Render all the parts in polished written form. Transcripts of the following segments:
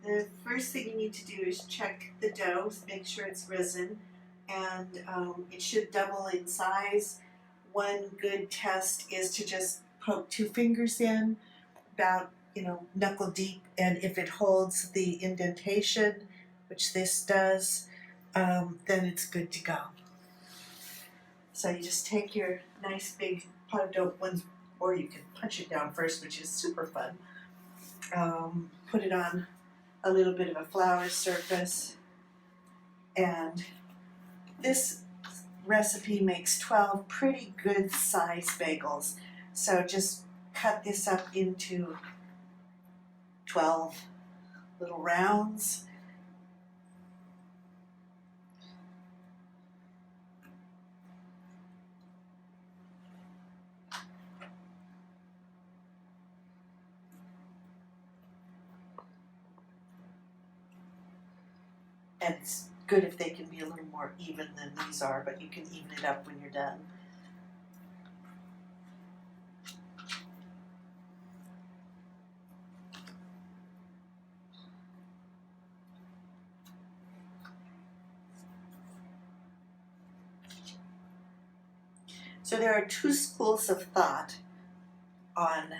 The first thing you need to do is check the dough, make sure it's risen, and it should double in size. One good test is to just poke 2 fingers in, about knuckle deep, and if it holds the indentation, which this does, then it's good to go. So you just take your nice big pot of dough, or you can punch it down first, which is super fun. Put it on a little bit of a flour surface, and this recipe makes 12 pretty good sized bagels. So just cut this up into 12 little rounds. And it's good if they can be a little more even than these are, but you can even it up when you're done. So there are 2 schools of thought on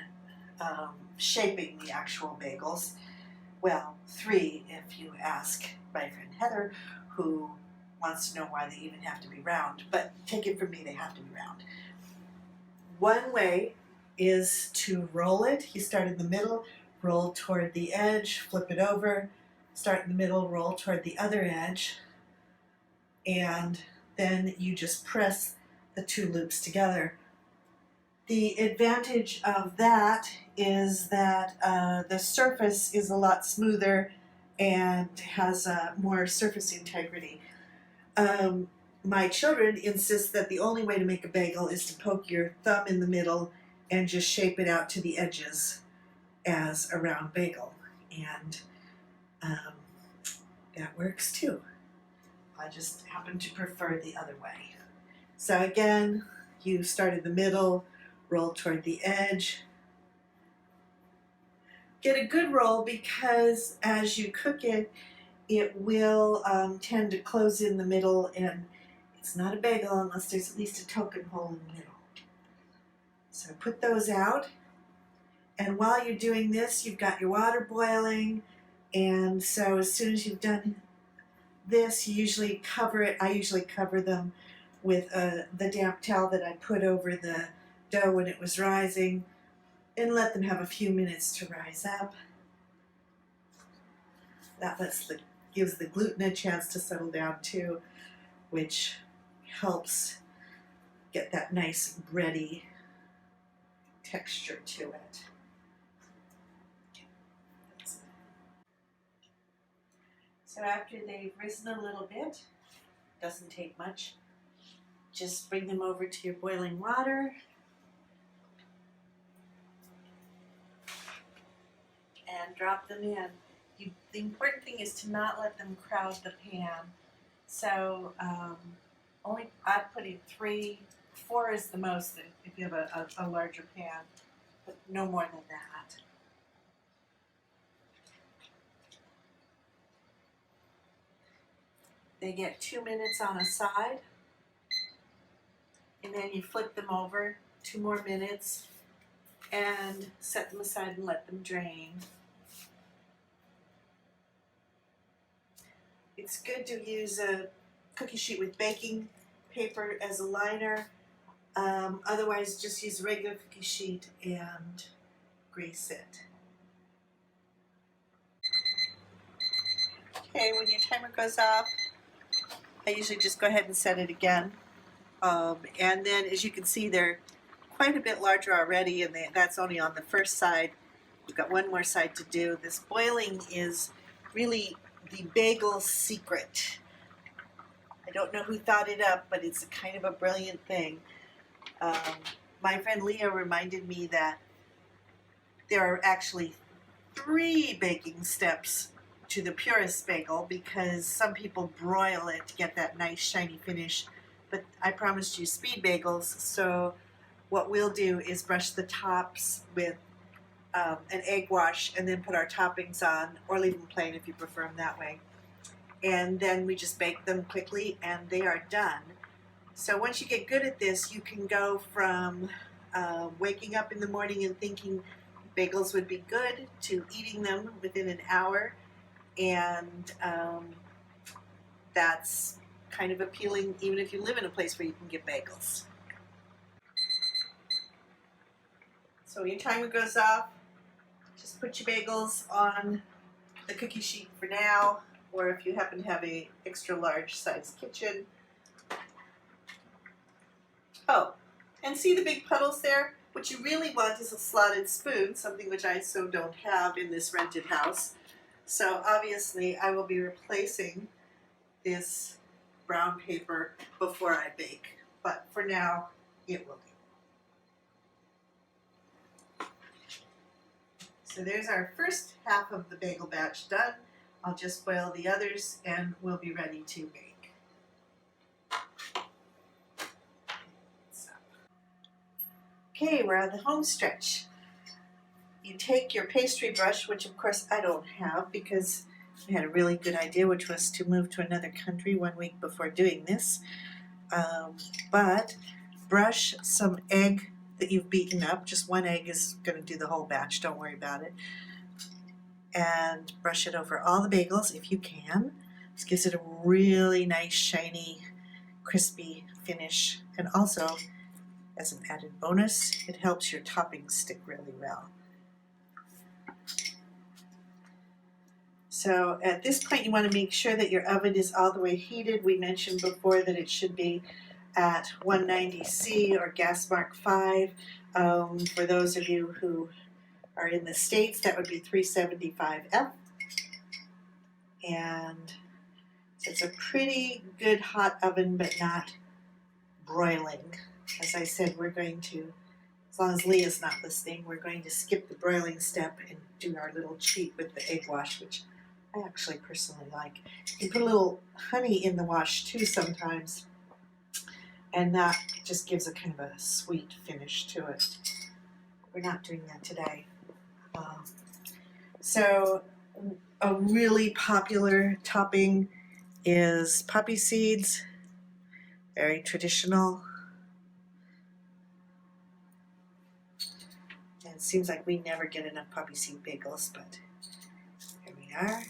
shaping the actual bagels. Well, 3 if you ask my friend Heather, who wants to know why they even have to be round, but take it from me, they have to be round. One way is to roll it. You start in the middle, roll toward the edge, flip it over, start in the middle, roll toward the other edge, and then you just press the 2 loops together. The advantage of that is that the surface is a lot smoother and has more surface integrity. My children insist that the only way to make a bagel is to poke your thumb in the middle and just shape it out to the edges as a round bagel, and that works too. I just happen to prefer the other way. So again, you start in the middle, roll toward the edge. Get a good roll, because as you cook it, it will tend to close in the middle, and it's not a bagel unless there's at least a token hole in the middle. So put those out, and while you're doing this, you've got your water boiling, and so as soon as you've done this, you usually cover it. I usually cover them with the damp towel that I put over the dough when it was rising, and let them have a few minutes to rise up. That gives the gluten a chance to settle down too, which helps get that nice bready texture to it. So after they've risen a little bit, doesn't take much, just bring them over to your boiling water and drop them in. The important thing is to not let them crowd the pan. So I'm putting 3, 4 is the most if you have a larger pan, but no more than that. They get 2 minutes on a side, and then you flip them over 2 more minutes and set them aside and let them drain. It's good to use a cookie sheet with baking paper as a liner. Otherwise, just use a regular cookie sheet and grease it. Okay, when your timer goes off, I usually just go ahead and set it again. And then, as you can see, they're quite a bit larger already, and that's only on the first side. We've got one more side to do. This boiling is really the bagel secret. I don't know who thought it up, but it's kind of a brilliant thing. My friend Leah reminded me that there are actually 3 baking steps to the purest bagel, because some people broil it to get that nice shiny finish, but I promised you speed bagels, so what we'll do is brush the tops with an egg wash and then put our toppings on, or leave them plain if you prefer them that way. And then we just bake them quickly and they are done. So once you get good at this, you can go from waking up in the morning and thinking bagels would be good to eating them within an hour. And that's kind of appealing even if you live in a place where you can get bagels. So when your timer goes off, just put your bagels on the cookie sheet for now, or if you happen to have a extra large size kitchen. Oh, and see the big puddles there? What you really want is a slotted spoon, something which I so don't have in this rented house. So obviously I will be replacing this brown paper before I bake, but for now it will do. So there's our first half of the bagel batch done. I'll just boil the others and we'll be ready to bake. Okay, we're on the home stretch. You take your pastry brush, which of course I don't have because I had a really good idea, which was to move to another country 1 week before doing this. But brush some egg that you've beaten up. Just one egg is going to do the whole batch, don't worry about it. And brush it over all the bagels if you can. This gives it a really nice, shiny, crispy finish. And also, as an added bonus, it helps your toppings stick really well. So at this point you want to make sure that your oven is all the way heated. We mentioned before that it should be at 190C or gas mark 5. For those of you who are in the States, that would be 375F. And so it's a pretty good hot oven, but not broiling. As I said, we're going to, as long as Leah's not listening, we're going to skip the broiling step and do our little treat with the egg wash, which I actually personally like. You put a little honey in the wash too sometimes, and that just gives a kind of a sweet finish to it. We're not doing that today. So a really popular topping is poppy seeds, very traditional. And it seems like we never get enough poppy seed bagels, but here we are.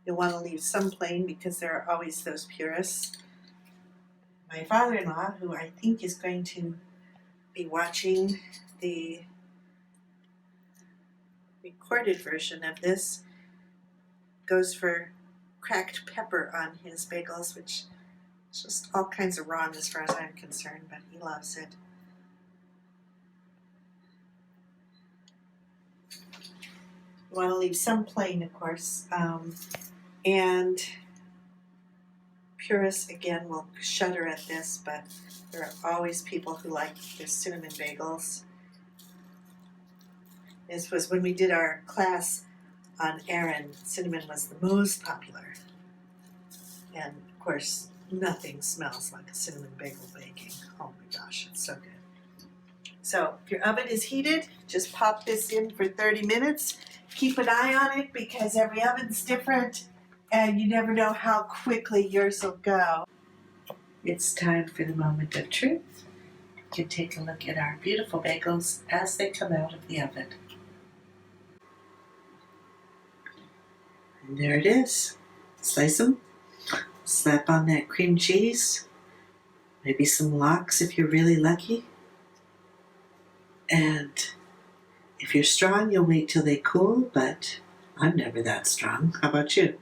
You'll want to leave some plain because there are always those purists. My father-in-law, who I think is going to be watching the recorded version of this, goes for cracked pepper on his bagels, which is just all kinds of wrong as far as I'm concerned, but he loves it. You want to leave some plain, of course, and purists again will shudder at this, but there are always people who like their cinnamon bagels. This was when we did our class on Aaron, cinnamon was the most popular. And of course, nothing smells like a cinnamon bagel baking. Oh my gosh, it's so good. So if your oven is heated, just pop this in for 30 minutes. Keep an eye on it because every oven's different and you never know how quickly yours will go. It's time for the moment of truth. You can take a look at our beautiful bagels as they come out of the oven. And there it is. Slice them, slap on that cream cheese, maybe some lox if you're really lucky. And if you're strong, you'll wait till they cool, but I'm never that strong. How about you?